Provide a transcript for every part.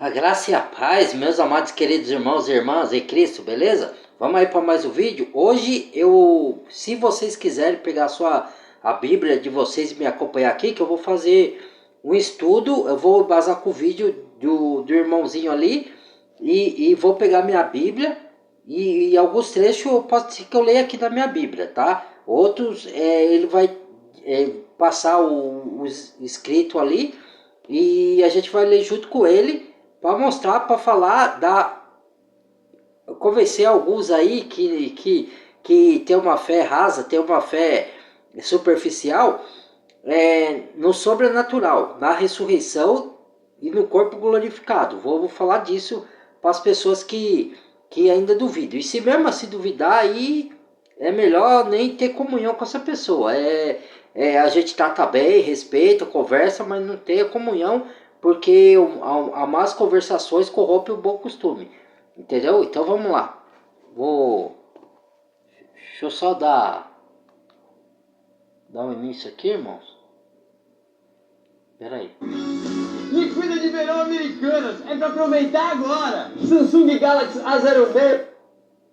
A graça e a paz, meus amados queridos irmãos e irmãs em Cristo, beleza? Vamos aí para mais um vídeo. Hoje se vocês quiserem pegar a Bíblia de vocês e me acompanhar aqui, que eu vou fazer um estudo, eu vou embasar com o vídeo do irmãozinho ali e vou pegar minha Bíblia e alguns trechos pode ser que eu leia aqui da minha Bíblia, tá? Outros ele vai passar o escrito ali e a gente vai ler junto com ele, para mostrar, para falar eu convencer alguns aí que tem uma fé rasa, tem uma fé superficial, no sobrenatural, na ressurreição e no corpo glorificado. Vou falar disso para as pessoas que ainda duvidam. E se mesmo assim duvidar, aí é melhor nem ter comunhão com essa pessoa. A gente trata bem, respeita, conversa, mas não tem a comunhão, porque as más conversações corrompem o bom costume. Entendeu? Então vamos lá. Deixa eu só dar um início aqui, irmãos. Pera aí. Liquida de verão Americanas. É pra aproveitar agora. Samsung Galaxy A06.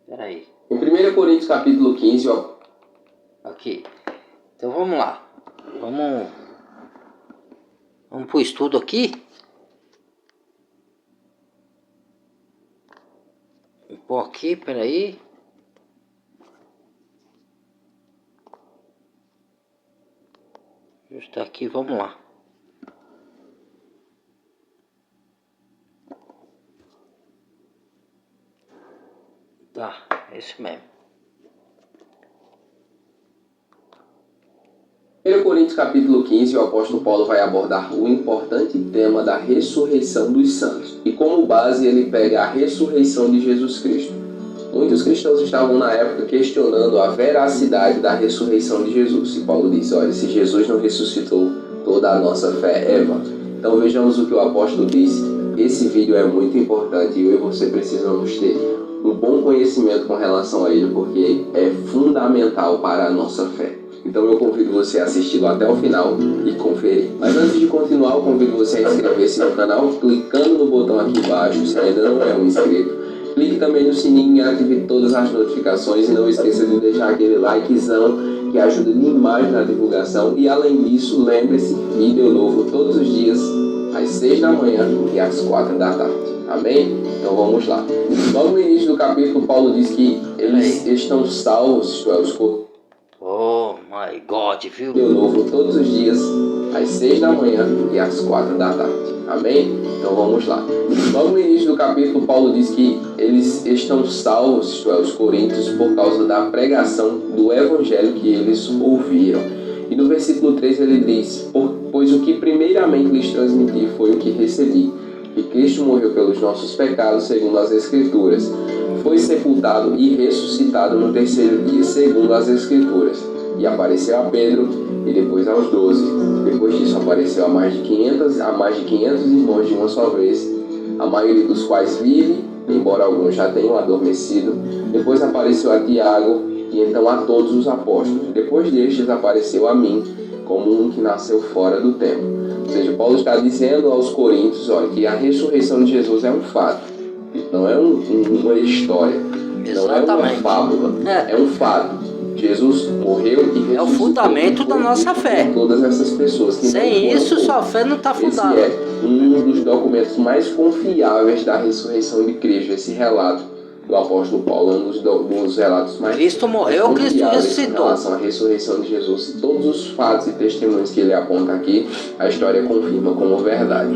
Pera aí. Em 1 Coríntios capítulo 15, ó. Aqui. Então vamos lá. Vamos pro estudo aqui. Vou pôr aqui, peraí. Justo aqui, vamos lá. Tá, é isso mesmo. 1 Coríntios capítulo 15, o apóstolo Paulo vai abordar o importante tema da ressurreição dos santos. E como base ele pega a ressurreição de Jesus Cristo. Muitos cristãos estavam na época questionando a veracidade da ressurreição de Jesus. E Paulo diz, olha, se Jesus não ressuscitou, toda a nossa fé é vã. Então vejamos o que o apóstolo disse. Esse vídeo é muito importante e eu e você precisamos ter um bom conhecimento com relação a ele, porque é fundamental para a nossa fé. Então eu convido você a assistir até o final e conferir. Mas antes de continuar, eu convido você a inscrever-se no canal, clicando no botão aqui embaixo, se ainda não é um inscrito. Clique também no sininho e ative todas as notificações e não esqueça de deixar aquele likezão que ajuda demais na divulgação. E além disso, lembre-se, vídeo novo todos os dias, às 6 da manhã e às 4 da tarde. Amém? Então vamos lá. Logo no início do capítulo, Paulo diz que eles estão salvos, isto é, os Oh my God, viu? Vídeo novo todos os dias, às 6 da manhã e às 4 da tarde. Amém? Então vamos lá. Logo no início do capítulo, Paulo diz que eles estão salvos, isto é, os coríntios, por causa da pregação do evangelho que eles ouviram. E no versículo 3 ele diz, pois o que primeiramente lhes transmiti foi o que recebi, que Cristo morreu pelos nossos pecados, segundo as Escrituras, foi sepultado e ressuscitado no terceiro dia, segundo as Escrituras, e apareceu a Pedro e depois aos 12. Depois disso apareceu a mais de 500 irmãos de uma só vez, a maioria dos quais vive, embora alguns já tenham adormecido. Depois apareceu a Tiago e então a todos os apóstolos. Depois destes apareceu a mim, como um que nasceu fora do tempo. Ou seja, Paulo está dizendo aos coríntios, olha, que a ressurreição de Jesus é um fato, não é uma história, Exatamente. Não é uma fábula, é um fato. Jesus morreu e ressuscitou. É o fundamento da nossa fé. Todas essas pessoas que sem isso, sua fé não está fundada. Esse é um dos documentos mais confiáveis da ressurreição de Cristo, esse relato do apóstolo Paulo, um dos relatos mais Cristo morreu, Cristo ressuscitou. Em relação à ressurreição de Jesus, e todos os fatos e testemunhos que ele aponta aqui, a história confirma como verdade.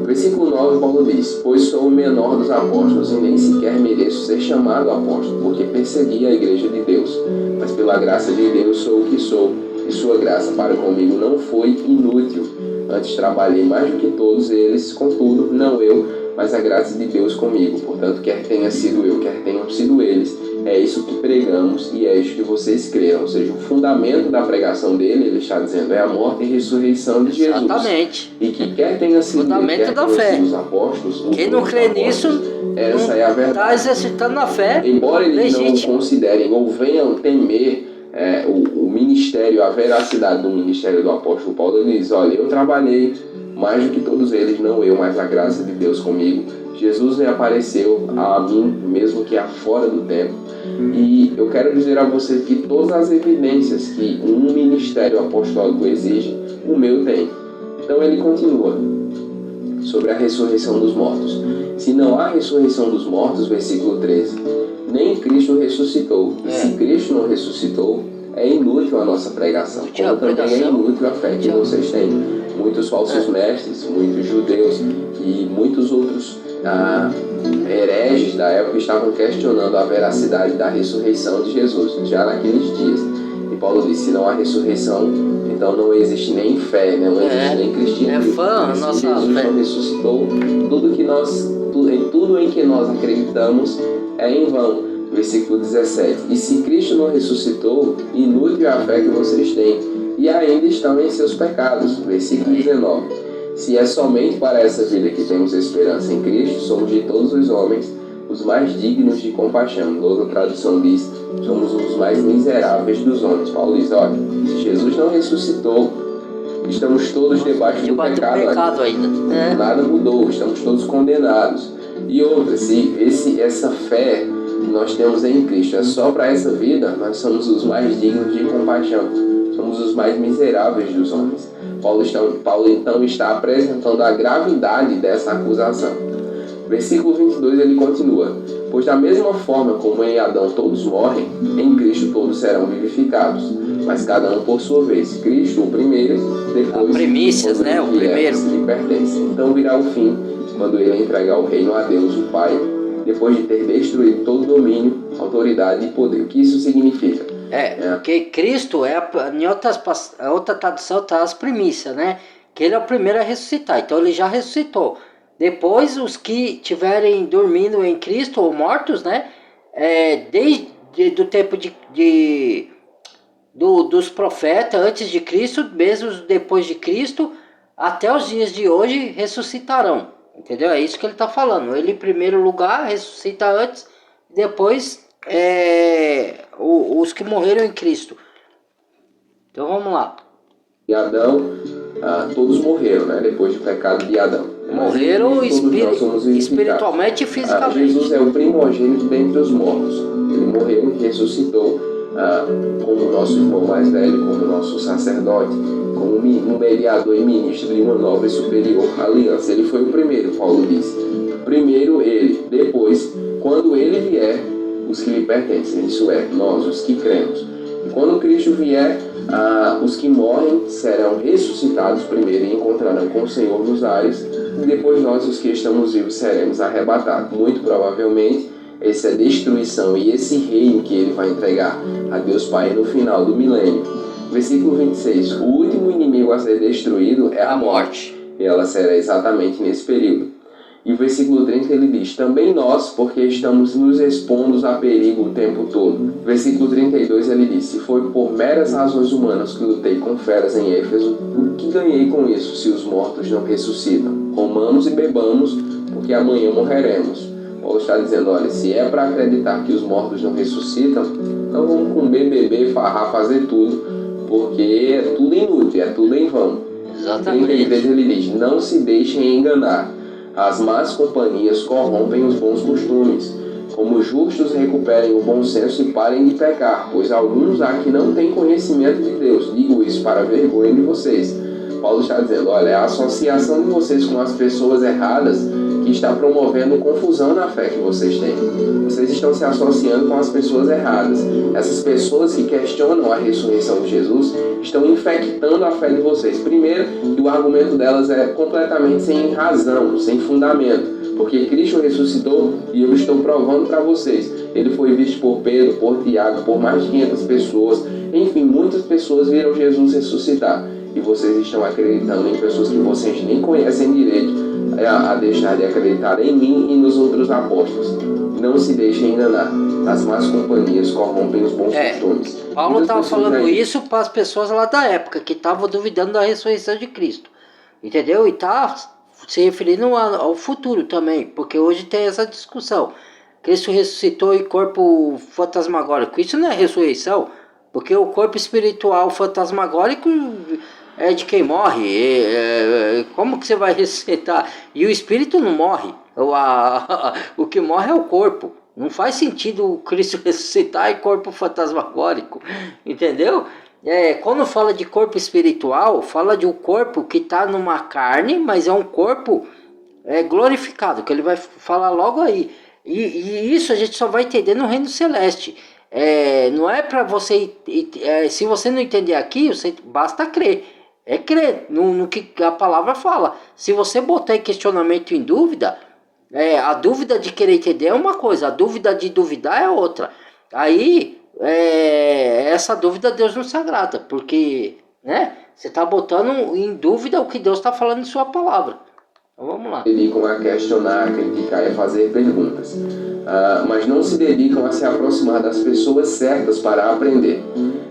Versículo 9, Paulo diz, pois sou o menor dos apóstolos e nem sequer mereço ser chamado apóstolo, porque persegui a igreja de Deus. Mas pela graça de Deus sou o que sou, e sua graça para comigo não foi inútil. Antes trabalhei mais do que todos eles, contudo, não eu, mas a graça de Deus comigo. Portanto, quer tenha sido eu, quer tenham sido eles, é isso que pregamos e é isso que vocês creram. Ou seja, o fundamento da pregação dele, ele está dizendo, é a morte e ressurreição de Jesus. Exatamente. E que quer tenha sido fundamento ele, da fé. Os apóstolos, quem não crê nisso, essa é a verdade. Está exercitando a fé. Embora eles legítima. não considerem ou venham temer o ministério, a veracidade do ministério do apóstolo Paulo, ele diz, olha, eu trabalhei Mais do que todos eles, não eu, mas a graça de Deus comigo. Jesus me apareceu a mim, mesmo que fora do tempo. E eu quero dizer a você que todas as evidências que um ministério apostólico exige, o meu tem. Então ele continua sobre a ressurreição dos mortos. Se não há ressurreição dos mortos, versículo 13, nem Cristo ressuscitou. E se Cristo não ressuscitou, é inútil a nossa pregação, como também é inútil a fé que vocês têm. Muitos falsos mestres, muitos judeus e muitos outros hereges da época estavam questionando a veracidade da ressurreição de Jesus, já naqueles dias. E Paulo disse, se não há ressurreição, então não existe nem fé, né? Não existe nem cristianismo. Se Jesus não ressuscitou, tudo em que nós acreditamos é em vão. Versículo 17. E se Cristo não ressuscitou, inútil é a fé que vocês têm, e ainda estão em seus pecados. Versículo 19. Se é somente para essa vida que temos esperança em Cristo, somos de todos os homens os mais dignos de compaixão. Outra tradução diz, somos os mais miseráveis dos homens. Paulo diz, olha, se Jesus não ressuscitou, estamos todos debaixo do pecado ainda. Nada mudou, estamos todos condenados. E outra, se essa fé que nós temos em Cristo é só para essa vida, nós somos os mais dignos de compaixão. Somos os mais miseráveis dos homens. Paulo então está apresentando a gravidade dessa acusação. Versículo 22 ele continua, pois da mesma forma como em Adão todos morrem, em Cristo todos serão vivificados, mas cada um por sua vez. Cristo o primeiro, depois primícias, né? O primeiro lhe pertence. Então virá o fim, quando ele entregar o reino a Deus, o Pai, depois de ter destruído todo domínio, autoridade e poder. O que isso significa? Porque Cristo em outra tradução está as primícias, né? Que ele é o primeiro a ressuscitar, então ele já ressuscitou. Depois os que estiverem dormindo em Cristo ou mortos, né? Desde o tempo dos profetas, antes de Cristo, mesmo depois de Cristo, até os dias de hoje ressuscitarão. Entendeu? É isso que ele está falando. Ele em primeiro lugar ressuscita antes, depois os que morreram em Cristo. Então vamos lá. E Adão, todos morreram, né? Depois do pecado de Adão. Morreram espiritualmente e fisicamente. Jesus é o primogênito dentre os mortos. Ele morreu e ressuscitou como nosso irmão mais velho, como nosso sacerdote, como um mediador e ministro de uma nova e superior aliança. Ele foi o primeiro, Paulo disse. Primeiro ele, depois, quando ele vier, os que lhe pertencem, isso é, nós, os que cremos. E quando Cristo vier, os que morrem serão ressuscitados primeiro e encontrarão com o Senhor nos ares, e depois nós, os que estamos vivos, seremos arrebatados. Muito provavelmente, essa destruição e esse reino que ele vai entregar a Deus Pai no final do milênio. Versículo 26. O último inimigo a ser destruído é a morte. E ela será exatamente nesse período. E o versículo 30 ele diz, também nós, porque estamos nos expondo a perigo o tempo todo. Versículo 32 ele diz, se foi por meras razões humanas que lutei com feras em Éfeso, o que ganhei com isso se os mortos não ressuscitam? Comamos e bebamos, porque amanhã morreremos. Paulo está dizendo, olha, se é para acreditar que os mortos não ressuscitam, então vamos comer, beber, farrar, fazer tudo, porque é tudo inútil, é tudo em vão. Exatamente. 33 ele diz, não se deixem enganar. As más companhias corrompem os bons costumes. Como justos recuperem o bom senso e parem de pecar, pois alguns há que não têm conhecimento de Deus. Digo isso para vergonha de vocês. Paulo está dizendo, olha, é a associação de vocês com as pessoas erradas que está promovendo confusão na fé que vocês têm. Vocês estão se associando com as pessoas erradas. Essas pessoas que questionam a ressurreição de Jesus estão infectando a fé de vocês. Primeiro, que o argumento delas é completamente sem razão, sem fundamento. Porque Cristo ressuscitou e eu estou provando para vocês. Ele foi visto por Pedro, por Tiago, por mais de 500 pessoas. Enfim, muitas pessoas viram Jesus ressuscitar. E vocês estão acreditando em pessoas que vocês nem conhecem direito a deixar de acreditar em mim e nos outros apóstolos. Não se deixem enganar. As más companhias corrompem os bons costumes. Paulo estava falando isso para as pessoas lá da época que estavam duvidando da ressurreição de Cristo. Entendeu? E está se referindo ao futuro também, porque hoje tem essa discussão. Cristo ressuscitou em corpo fantasmagórico. Isso não é ressurreição, porque o corpo espiritual fantasmagórico é de quem morre. Como que você vai ressuscitar? E o espírito não morre. O que morre é o corpo. Não faz sentido o Cristo ressuscitar e corpo fantasmagórico, entendeu? Quando fala de corpo espiritual, fala de um corpo que está numa carne, mas é um corpo glorificado, que ele vai falar logo aí. E isso a gente só vai entender no reino celeste. Não é para você... se você não entender aqui, você basta crer. Crer no que a palavra fala. Se você botar em questionamento, em dúvida... a dúvida de querer entender é uma coisa, a dúvida de duvidar é outra. Aí, essa dúvida Deus não se agrada, porque, né, você está botando em dúvida o que Deus está falando em sua palavra. Então vamos lá. Dedicam a questionar, a criticar e a fazer perguntas, mas não se dedicam a se aproximar das pessoas certas para aprender.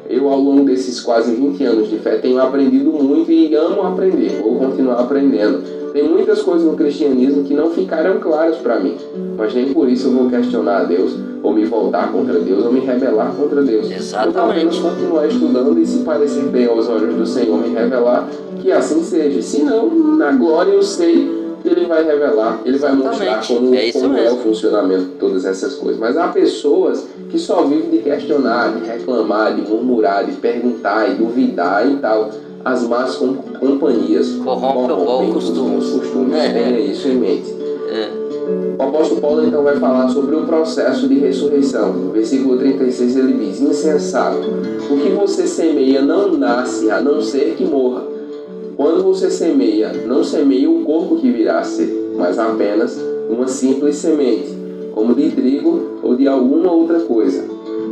Eu, ao longo desses quase 20 anos de fé, tenho aprendido muito e amo aprender, vou continuar aprendendo. Tem muitas coisas no cristianismo que não ficaram claras para mim, mas nem por isso eu vou questionar a Deus, ou me voltar contra Deus, ou me rebelar contra Deus. Exatamente. Eu vou apenas continuar estudando e, se parecer bem aos olhos do Senhor me revelar, que assim seja. Se não, na glória eu sei que Ele vai revelar, Ele vai mostrar como é o funcionamento de todas essas coisas. Mas há pessoas que só vivem de questionar, de reclamar, de murmurar, de perguntar e duvidar e tal. As más companhias corrompem o bom costume. Os costumes, tenha isso em mente. O apóstolo Paulo então vai falar sobre o processo de ressurreição. No versículo 36 ele diz: insensato, o que você semeia não nasce, a não ser que morra. Quando você semeia, não semeia o corpo que virá a ser, mas apenas uma simples semente, como de trigo ou de alguma outra coisa.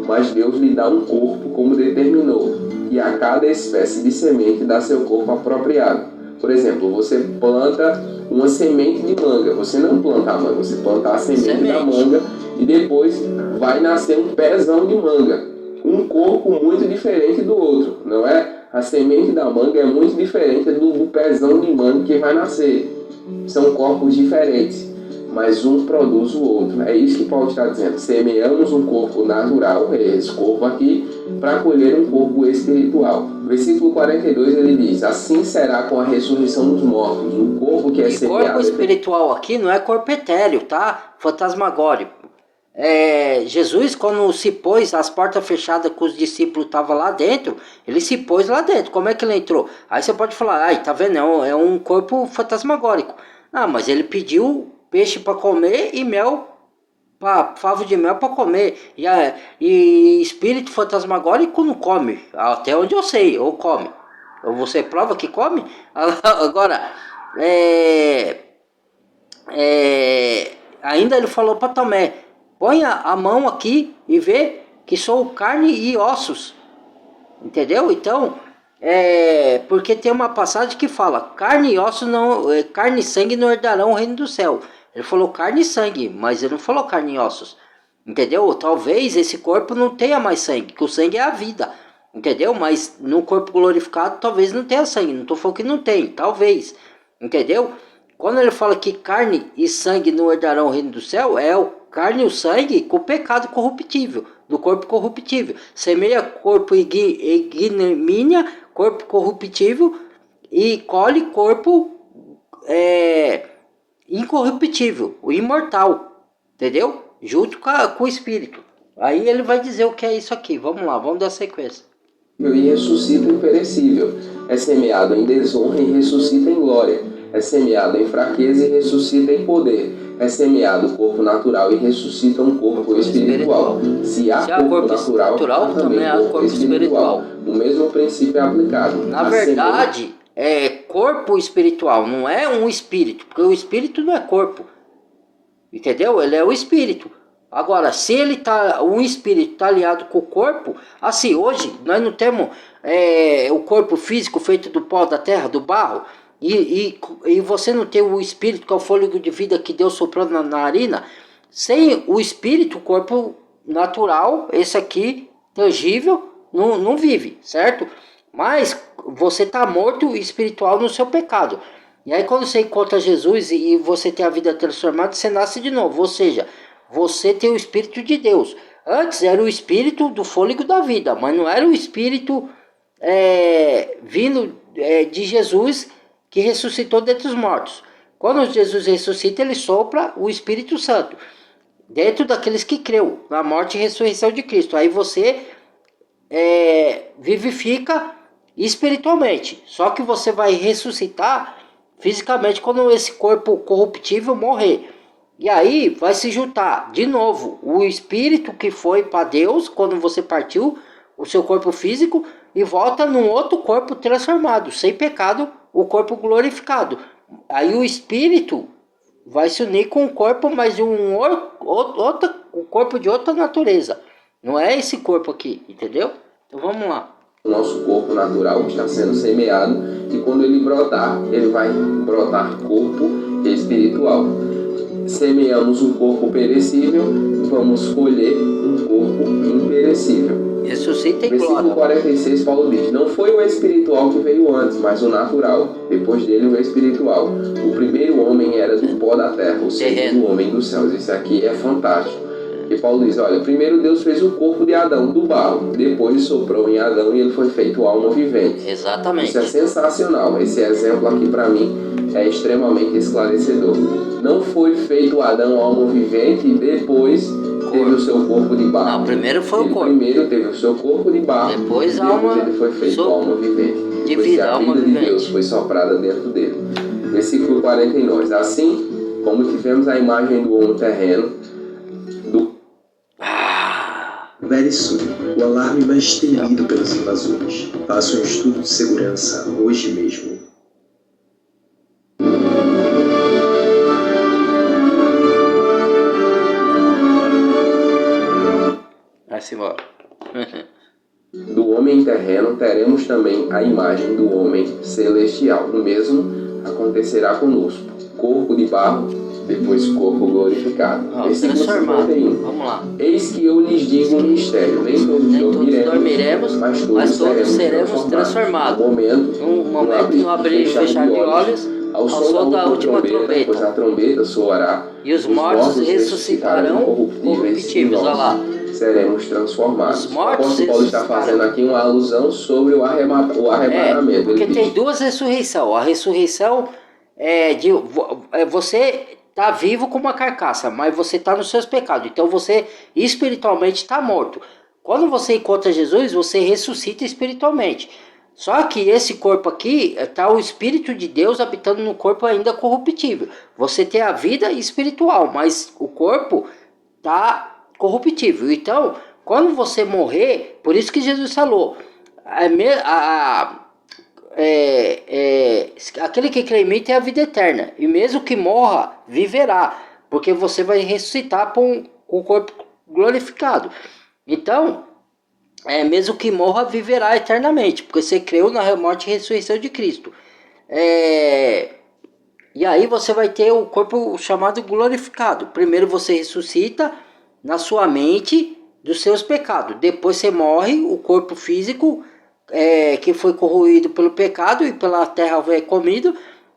Mas Deus lhe dá um corpo como determinou, e a cada espécie de semente dá seu corpo apropriado. Por exemplo, você planta uma semente de manga, você não planta a manga, você planta a semente da manga e depois vai nascer um pezão de manga, um corpo muito diferente do outro, não é? A semente da manga é muito diferente do pezão de manga que vai nascer. São corpos diferentes, mas um produz o outro. É isso que Paulo está dizendo. Semeamos um corpo natural, esse corpo aqui, para colher um corpo espiritual. Versículo 42 ele diz: assim será com a ressurreição dos mortos, o corpo que é semeado. Corpo espiritual aqui não é corpo etéreo, tá? Fantasmagórico. Jesus, quando se pôs, as portas fechadas com os discípulos estavam lá dentro, ele se pôs lá dentro. Como é que ele entrou? Aí você pode falar: ai, tá vendo? É um corpo fantasmagórico. Ah, mas ele pediu peixe para comer e mel, favo de mel para comer. E espírito fantasmagórico não come, até onde eu sei, ou come. Você prova que come? Agora, ainda ele falou para Tomé: põe a mão aqui e vê que sou carne e ossos. Entendeu? Então, porque tem uma passagem que fala: carne e ossos não, carne e sangue não herdarão o reino do céu. Ele falou carne e sangue, mas ele não falou carne e ossos. Entendeu? Talvez esse corpo não tenha mais sangue, que o sangue é a vida. Entendeu? Mas no corpo glorificado talvez não tenha sangue. Não estou falando que não tem, talvez. Entendeu? Quando ele fala que carne e sangue não herdarão o reino do céu, é o carne e o sangue com o pecado corruptível, do corpo corruptível. Semeia corpo ignomínia, corpo corruptível, e colhe corpo incorruptível, o imortal, entendeu? Junto com o espírito. Aí ele vai dizer o que é isso aqui. Vamos lá, vamos dar sequência. E ressuscita imperecível. É semeado em desonra e ressuscita em glória. É semeado em fraqueza e ressuscita em poder. É semeado o corpo natural e ressuscita um corpo espiritual. Se há corpo natural, também há corpo espiritual. O mesmo princípio é aplicado. Na verdade, corpo espiritual, não é um espírito, porque o espírito não é corpo. Entendeu? Ele é o espírito. Agora, se ele um espírito está aliado com o corpo, assim, hoje nós não temos o corpo físico feito do pó da terra, do barro, e você não tem o espírito, que é o fôlego de vida que Deus soprou na narina. Sem o espírito, o corpo natural, esse aqui, tangível, não vive, certo? Mas você está morto espiritual no seu pecado. E aí quando você encontra Jesus e você tem a vida transformada, você nasce de novo. Ou seja, você tem o Espírito de Deus. Antes era o espírito do fôlego da vida, mas não era o espírito vindo de Jesus que ressuscitou dentre os mortos. Quando Jesus ressuscita, ele sopra o Espírito Santo dentro daqueles que creu na morte e ressurreição de Cristo. Aí você vivifica espiritualmente. Só que você vai ressuscitar fisicamente quando esse corpo corruptível morrer. E aí vai se juntar de novo o espírito que foi para Deus quando você partiu o seu corpo físico e volta num outro corpo transformado, sem pecado, o corpo glorificado. Aí o espírito vai se unir com o corpo, mas de um corpo de outra natureza. Não é esse corpo aqui, entendeu? Então vamos lá. O nosso corpo natural está sendo semeado e quando ele brotar, ele vai brotar corpo espiritual. Semeamos um corpo perecível, vamos colher um corpo imperecível. Ressuscita em glória. Versículo 46, Paulo diz: não foi o espiritual que veio antes, mas o natural. Depois dele, o espiritual. O primeiro homem era do pó da terra, o segundo homem dos céus. Isso aqui é fantástico. E Paulo diz: olha, primeiro Deus fez o corpo de Adão do barro, depois soprou em Adão e ele foi feito alma vivente. Exatamente. Isso é sensacional. Esse exemplo aqui para mim é extremamente esclarecedor. Não foi feito Adão alma vivente e depois teve o seu corpo de barro. Não, primeiro foi o corpo. Primeiro teve o seu corpo de barro, depois ele foi feito alma vivente. De vida, a alma vida de vivente. Deus foi soprada dentro dele. Versículo 49. Assim como tivemos a imagem do homem terreno, Verisur, o alarme mais temido pelos invasores. Faça um estudo de segurança hoje mesmo. Vai-se embora. do homem terreno, teremos também a imagem do homem celestial. O mesmo acontecerá conosco. Corpo de barro, depois corpo glorificado. Versículo 51. Vamos lá. Eis que eu lhes digo um mistério. Nem todos dormiremos, mas todos seremos transformados. Um momento, no abrir e fechar de olhos, ao som da última trombeta. Pois a trombeta soará, e os mortos ressuscitarão corruptíveis. Olha lá. Seremos transformados. Os mortos o apóstolo Paulo está fazendo aqui uma alusão sobre o arrebatamento. Porque tem duas ressurreições. A ressurreição você está vivo com uma carcaça, mas você está nos seus pecados. Então você espiritualmente está morto. Quando você encontra Jesus, você ressuscita espiritualmente. Só que esse corpo aqui está o Espírito de Deus habitando no corpo ainda corruptível. Você tem a vida espiritual, mas o corpo está corruptível. Então, quando você morrer, por isso que Jesus falou, aquele que crê em mim tem a vida eterna, e mesmo que morra, viverá, porque você vai ressuscitar com o corpo glorificado. Então, mesmo que morra, viverá eternamente, porque você creu na morte e ressurreição de Cristo. E aí você vai ter o corpo chamado glorificado. Primeiro você ressuscita na sua mente dos seus pecados. Depois você morre, o corpo físico que foi corroído pelo pecado e pela terra foi comido.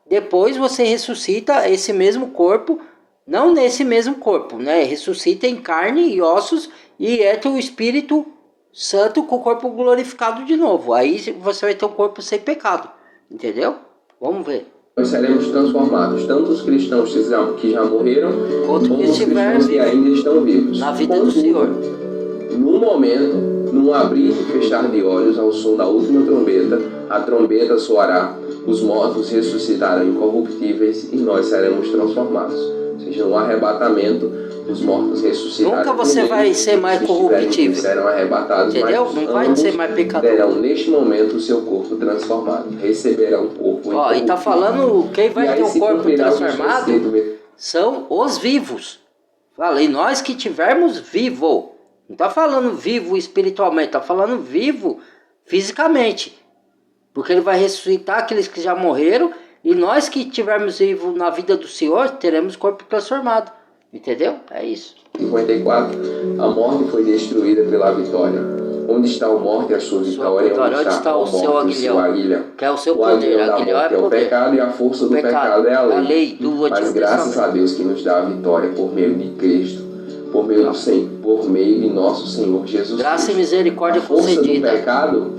Depois você ressuscita esse mesmo corpo, não nesse mesmo corpo, né? Ressuscita em carne e ossos e entra o Espírito Santo com o corpo glorificado de novo. Aí você vai ter um corpo sem pecado, entendeu? Vamos ver. Nós seremos transformados, tanto os cristãos que já morreram, quanto como os cristãos que ainda estão vivos. Na vida do Senhor. No momento, num abrir e fechar de olhos ao som da última trombeta, a trombeta soará, os mortos ressuscitarão incorruptíveis e nós seremos transformados. Ou seja, no arrebatamento, os mortos ressuscitarão. Nunca você vai ser mais corruptível. Serão arrebatados, entendeu? mas não vai ser mais pecador. Terão neste momento o seu corpo transformado. Receberão um corpo. E tá falando quem vai ter o corpo transformado são os vivos. Fala, e nós que tivermos vivo. Não tá falando vivo espiritualmente, tá falando vivo fisicamente. Porque ele vai ressuscitar aqueles que já morreram. E nós que tivermos vivo na vida do Senhor, teremos corpo transformado. Entendeu? É isso. 54. A morte foi destruída pela vitória. Onde está a morte e a sua vitória? Onde está o seu aguilhão? Que é o seu poder. Aguilhão é o pecado e a força do pecado é a lei. Mas graças a Deus que nos dá a vitória por meio de Cristo. Por meio de nosso Senhor Jesus Cristo. Graça e misericórdia concedida. A força do pecado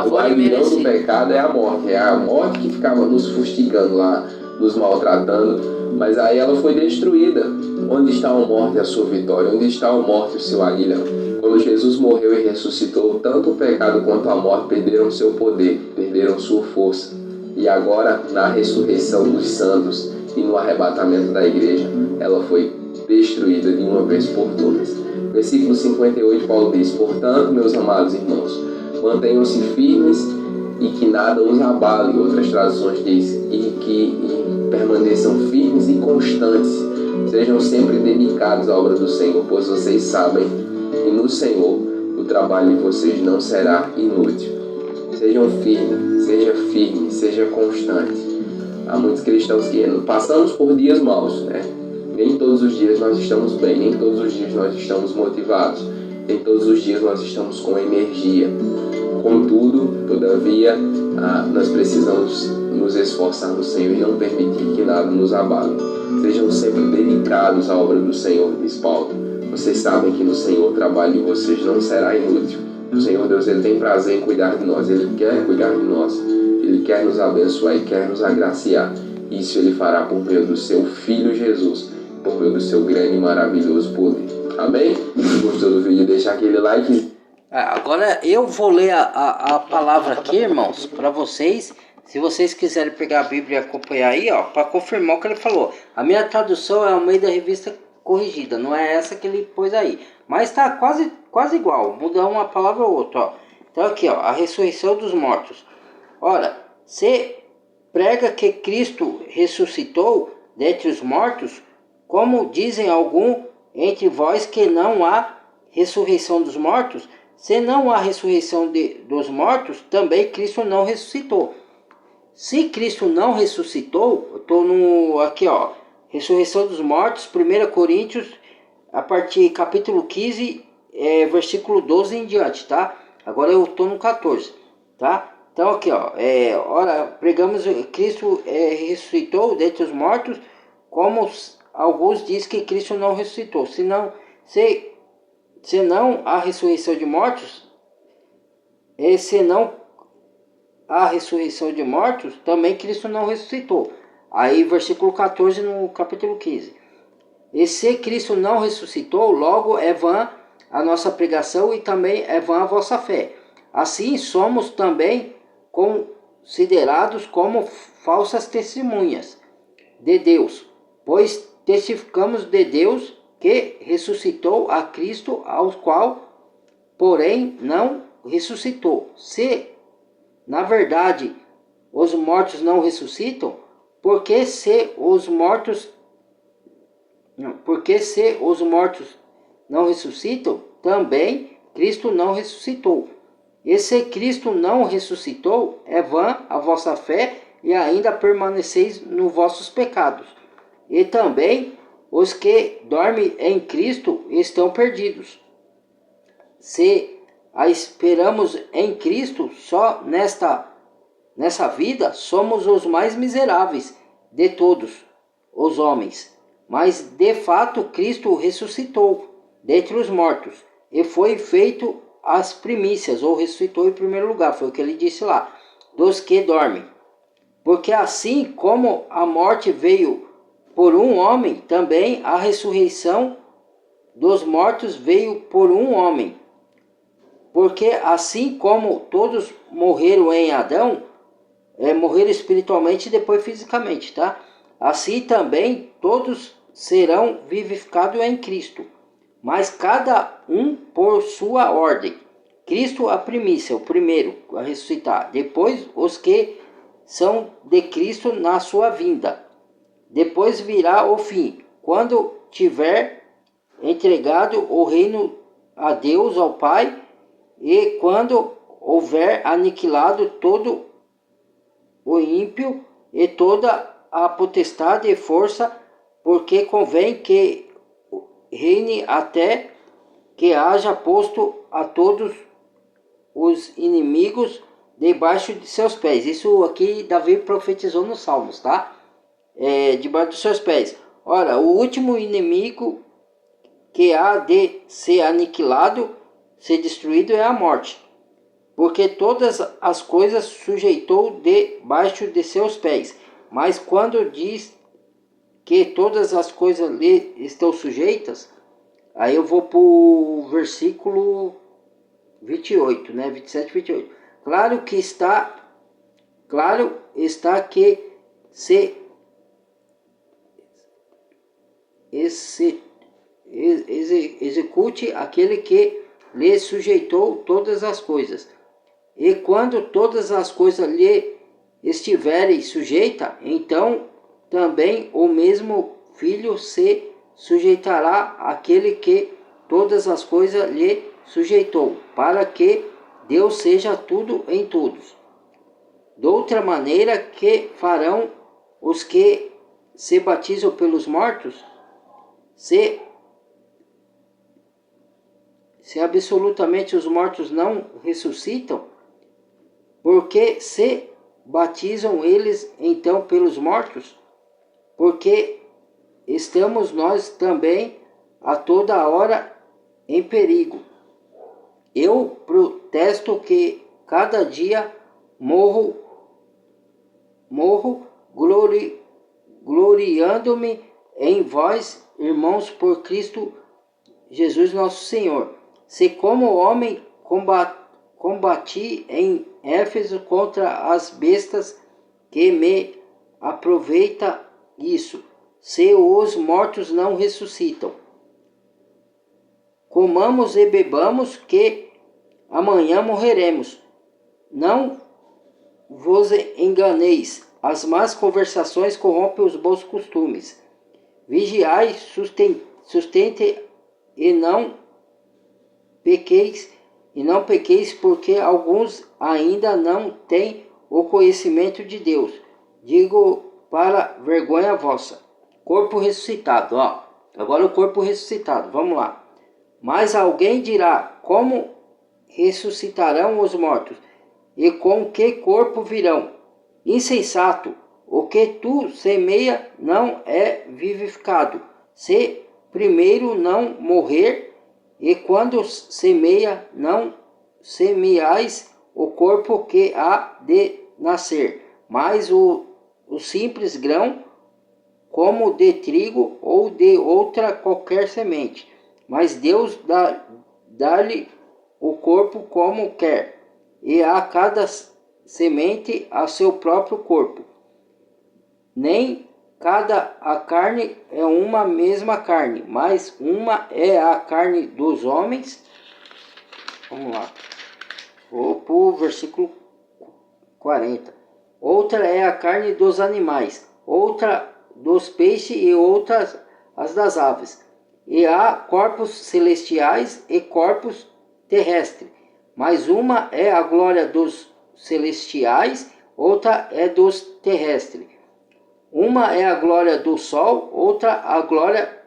O aguilhão do pecado é a morte. É a morte que ficava nos fustigando lá, nos maltratando. Mas aí ela foi destruída. Onde está a morte, a sua vitória? Onde está a morte, o seu aguilhão? Quando Jesus morreu e ressuscitou, tanto o pecado quanto a morte perderam seu poder, perderam sua força. E agora, na ressurreição dos santos e no arrebatamento da igreja, ela foi destruída de uma vez por todas. Versículo 58, Paulo diz: portanto, meus amados irmãos, mantenham-se firmes e que nada os abale. Outras traduções diz e permaneçam firmes e constantes. Sejam sempre dedicados à obra do Senhor, pois vocês sabem que no Senhor o trabalho de vocês não será inútil. Sejam firmes, seja constante. Há muitos cristãos que passamos por dias maus, né? Nem todos os dias nós estamos bem, nem todos os dias nós estamos motivados, nem todos os dias nós estamos com energia. Contudo, todavia, nós precisamos nos esforçar no Senhor e não permitir que nada nos abale. Sejam sempre dedicados à obra do Senhor, diz Paulo. Vocês sabem que no Senhor o trabalho de vocês não será inútil. O Senhor Deus, Ele tem prazer em cuidar de nós, Ele quer cuidar de nós, Ele quer nos abençoar e quer nos agraciar. Isso Ele fará por meio do seu Filho Jesus, por meio do seu grande e maravilhoso poder. Amém? Se gostou do vídeo, deixa aquele like. Agora eu vou ler a palavra aqui, irmãos, para vocês. Se vocês quiserem pegar a Bíblia e acompanhar aí, ó, para confirmar o que ele falou. A minha tradução é ao meio da revista corrigida, não é essa que ele pôs aí. Mas está quase igual, muda uma palavra ou outra, ó. Então aqui, ó, a ressurreição dos mortos. Ora, se prega que Cristo ressuscitou dentre os mortos, como dizem alguns entre vós que não há ressurreição dos mortos? Se não há ressurreição dos mortos, também Cristo não ressuscitou. Se Cristo não ressuscitou, eu estou no aqui, ó, ressurreição dos mortos, 1 Coríntios, a partir capítulo 15, versículo 12 em diante, tá? Agora eu estou no 14, tá? Então aqui, ó, ora, pregamos Cristo ressuscitou dentre os mortos, como alguns dizem que Cristo não ressuscitou. Se não há ressurreição de mortos, se não há ressurreição de mortos, também Cristo não ressuscitou. Aí versículo 14 no capítulo 15. E se Cristo não ressuscitou, logo é vã a nossa pregação e também é vã a vossa fé. Assim somos também considerados como falsas testemunhas de Deus, pois testificamos de Deus que ressuscitou a Cristo, ao qual, porém, não ressuscitou. Se, na verdade, os mortos não ressuscitam, porque se os mortos não ressuscitam, também Cristo não ressuscitou. E se Cristo não ressuscitou, é vã a vossa fé e ainda permaneceis nos vossos pecados. E também os que dormem em Cristo estão perdidos. Se a esperamos em Cristo só nessa vida, somos os mais miseráveis de todos os homens. Mas de fato Cristo ressuscitou dentre os mortos e foi feito as primícias, ou ressuscitou em primeiro lugar, foi o que ele disse lá, dos que dormem. Porque assim como a morte veio por um homem, também a ressurreição dos mortos veio por um homem. Porque assim como todos morreram em Adão, morreram espiritualmente e depois fisicamente, tá? Assim também todos serão vivificados em Cristo, mas cada um por sua ordem. Cristo a primícia, o primeiro a ressuscitar, depois os que são de Cristo na sua vinda. Depois virá o fim, quando tiver entregado o reino a Deus, ao Pai, e quando houver aniquilado todo o ímpio e toda a potestade e força, porque convém que reine até que haja posto a todos os inimigos debaixo de seus pés. Isso aqui Davi profetizou nos Salmos, tá? Debaixo dos seus pés. Ora, o último inimigo que há de ser aniquilado, ser destruído, é a morte. porque todas as coisas sujeitou debaixo de seus pés. Mas quando diz que todas as coisas lhe estão sujeitas, aí eu vou para o versículo 28, né? 27, 28. Claro está que se execute aquele que lhe sujeitou todas as coisas. E quando todas as coisas lhe estiverem sujeitas, então também o mesmo Filho se sujeitará àquele que todas as coisas lhe sujeitou, para que Deus seja tudo em todos. De outra maneira, que farão os que se batizam pelos mortos? Se absolutamente os mortos não ressuscitam, porque se batizam eles então pelos mortos? Porque estamos nós também a toda hora em perigo. Eu protesto que cada dia morro gloriando-me em vós, irmãos, por Cristo Jesus nosso Senhor. Se como homem combati em Éfeso contra as bestas, que me aproveita isso, se os mortos não ressuscitam. Comamos e bebamos, que amanhã morreremos. Não vos enganeis, as más conversações corrompem os bons costumes. Vigiai, sustente e não pequeis, porque alguns ainda não têm o conhecimento de Deus. Digo para vergonha vossa. Corpo ressuscitado, ó. Agora o corpo ressuscitado, vamos lá. Mas alguém dirá: como ressuscitarão os mortos? E com que corpo virão? Insensato, o que tu semeia não é vivificado, se primeiro não morrer, e quando semeia não semeais o corpo que há de nascer, mas o simples grão, como de trigo ou de outra qualquer semente. Mas Deus dá-lhe o corpo como quer, e a cada semente a seu próprio corpo. Nem a carne é uma mesma carne, mas uma é a carne dos homens. Vamos lá. Vou para o versículo 40. Outra é a carne dos animais, outra dos peixes e outras as das aves. E há corpos celestiais e corpos terrestres, mas uma é a glória dos celestiais, outra é dos terrestres. Uma é a glória do sol, outra a glória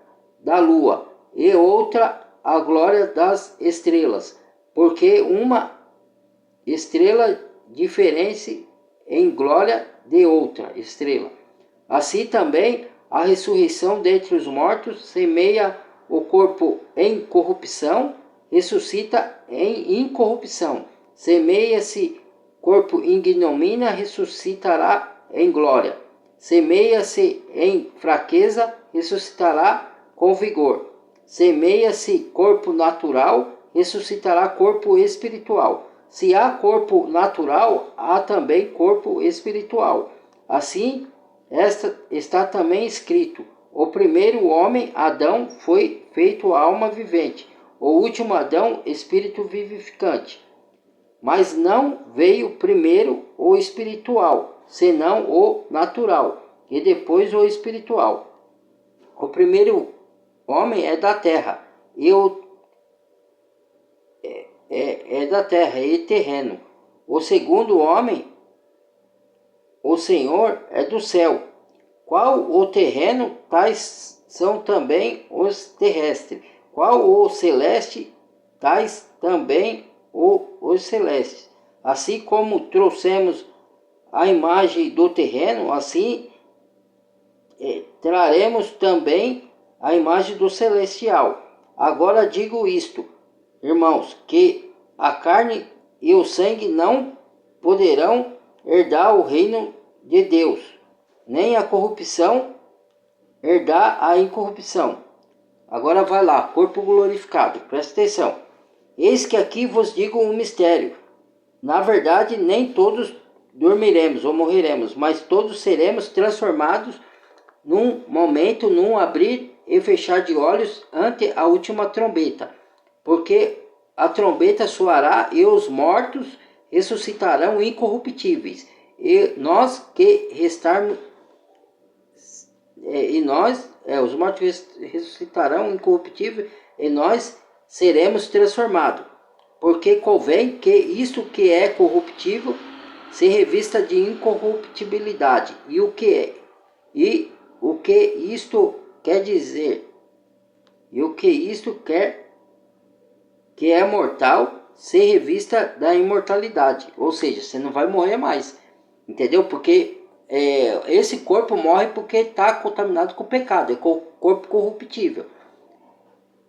da lua, e outra a glória das estrelas, porque uma estrela diferente em glória de outra estrela. Assim também a ressurreição dentre os mortos semeia o corpo em corrupção, ressuscita em incorrupção. Semeia-se corpo em ignomínia, ressuscitará em glória. Semeia-se em fraqueza, ressuscitará com vigor. Semeia-se corpo natural, ressuscitará corpo espiritual. Se há corpo natural, há também corpo espiritual. Assim, está também escrito: o primeiro homem, Adão, foi feito alma vivente. O último Adão, espírito vivificante. Mas não veio primeiro o espiritual, senão o natural, e depois o espiritual. O primeiro homem é da terra, é da terra e terreno. O segundo homem, o Senhor, é do céu. Qual o terreno, tais são também os terrestres. Qual o celeste, tais também os celestes. Assim como trouxemos a imagem do terreno, assim traremos também a imagem do celestial. Agora digo isto, irmãos, que a carne e o sangue não poderão herdar o reino de Deus, nem a corrupção herdar a incorrupção. Agora vai lá, corpo glorificado, presta atenção. Eis que aqui vos digo um mistério. Na verdade, nem todos dormiremos ou morreremos, mas todos seremos transformados num momento, num abrir e fechar de olhos ante a última trombeta. Porque a trombeta soará e os mortos ressuscitarão incorruptíveis. E nós que restarmos, os mortos ressuscitarão incorruptíveis e nós seremos transformados. Porque convém que isto que é corruptível se revista de incorruptibilidade. E o que isto quer dizer? E o que isto quer que é mortal se revista da imortalidade. Ou seja, você não vai morrer mais. Entendeu? Porque esse corpo morre porque está contaminado com o pecado. É corpo corruptível.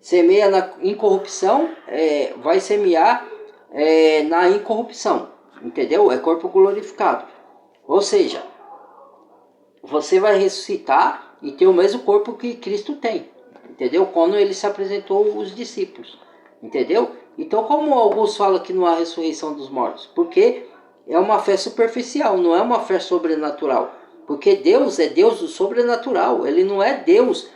Semeia na incorrupção, vai semear na incorrupção. Entendeu? É corpo glorificado. Ou seja, você vai ressuscitar e ter o mesmo corpo que Cristo tem. Entendeu? Quando ele se apresentou aos discípulos. Entendeu? Então, como alguns falam que não há ressurreição dos mortos? Porque é uma fé superficial, não é uma fé sobrenatural. Porque Deus é Deus do sobrenatural. Ele não é Deus.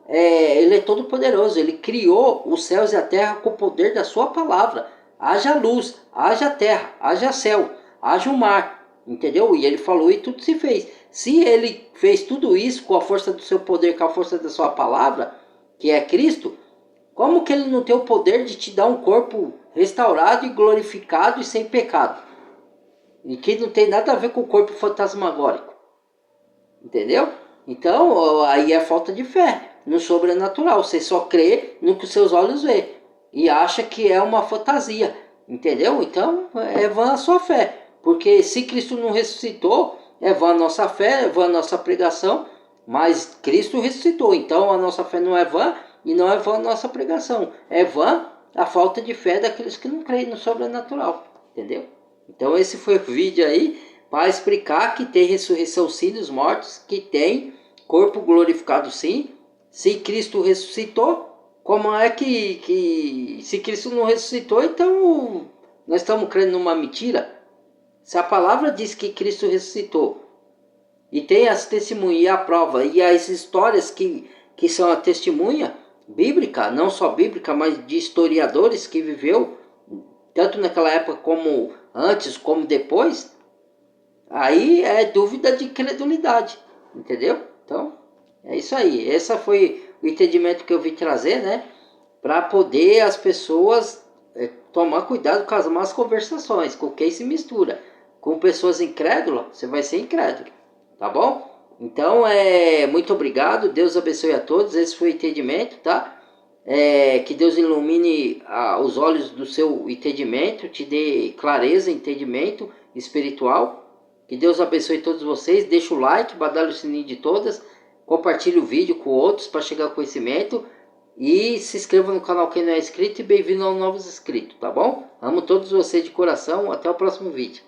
Ele é todo poderoso. Ele criou os céus e a terra com o poder da sua palavra. Haja luz, haja terra, haja céu, haja o mar. Entendeu? E ele falou e tudo se fez. Se ele fez tudo isso com a força do seu poder, com a força da sua palavra, que é Cristo, como que ele não tem o poder de te dar um corpo restaurado e glorificado e sem pecado? E que não tem nada a ver com o corpo fantasmagórico. Entendeu? Então, aí é falta de fé no sobrenatural. Você só crê no que os seus olhos vê e acha que é uma fantasia. Entendeu? Então, é vã a sua fé. Porque se Cristo não ressuscitou, é vã a nossa fé, é vã a nossa pregação. Mas Cristo ressuscitou. Então, a nossa fé não é vã e não é vã a nossa pregação. É vã a falta de fé daqueles que não creem no sobrenatural. Entendeu? Então, esse foi o vídeo aí para explicar que tem ressurreição sim dos mortos, que tem corpo glorificado sim. Se Cristo ressuscitou, como é que se Cristo não ressuscitou, então nós estamos crendo numa mentira? Se a palavra diz que Cristo ressuscitou, e tem as testemunhas e a prova, e as histórias que são a testemunha bíblica, não só bíblica, mas de historiadores que viveu, tanto naquela época como antes, como depois, aí é dúvida de credulidade, entendeu? Então, é isso aí. Esse foi o entendimento que eu vim trazer, né? Para poder as pessoas tomar cuidado com as más conversações, com quem se mistura. Com pessoas incrédulas, você vai ser incrédulo, tá bom? Então, muito obrigado, Deus abençoe a todos, esse foi o entendimento, tá? Que Deus ilumine os olhos do seu entendimento, te dê clareza, entendimento espiritual. Que Deus abençoe todos vocês, deixa o like, badalha o sininho de todas, compartilhe o vídeo com outros para chegar ao conhecimento e se inscreva no canal quem não é inscrito e bem-vindo aos novos inscritos, tá bom? Amo todos vocês de coração, até o próximo vídeo.